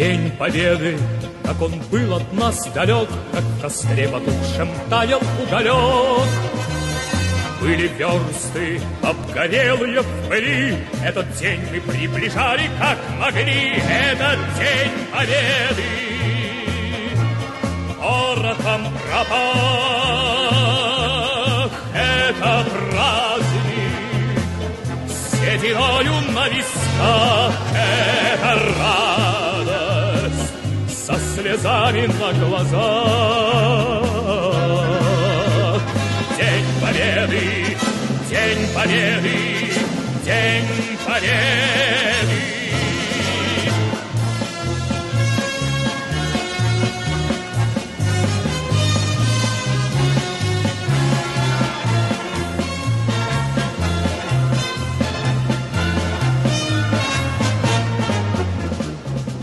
День Победы, как он был от нас далек, как в костре потухшем таял уголек. Были версты обгорелые в пыли, этот день мы приближали, как могли. Этот день Победы порохом пропах. Это праздник сединою на висках. Это радость со слезами на глазах. День Победы, День Победы, День Победы.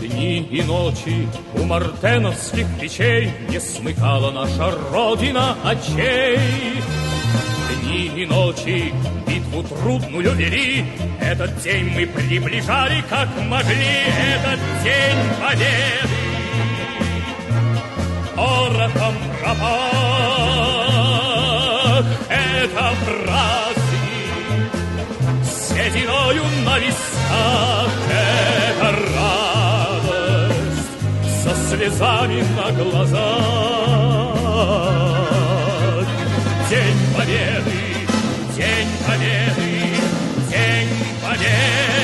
Дни и ночи у мартеновских печей не смыкала наша Родина очей. Дни и ночи битву трудную вели, этот день мы приближали, как могли. Этот день Победы порохом пропах. Это праздник сединою на висках. Это радость со слезами на глазах. День Победы, День Победы, День Победы.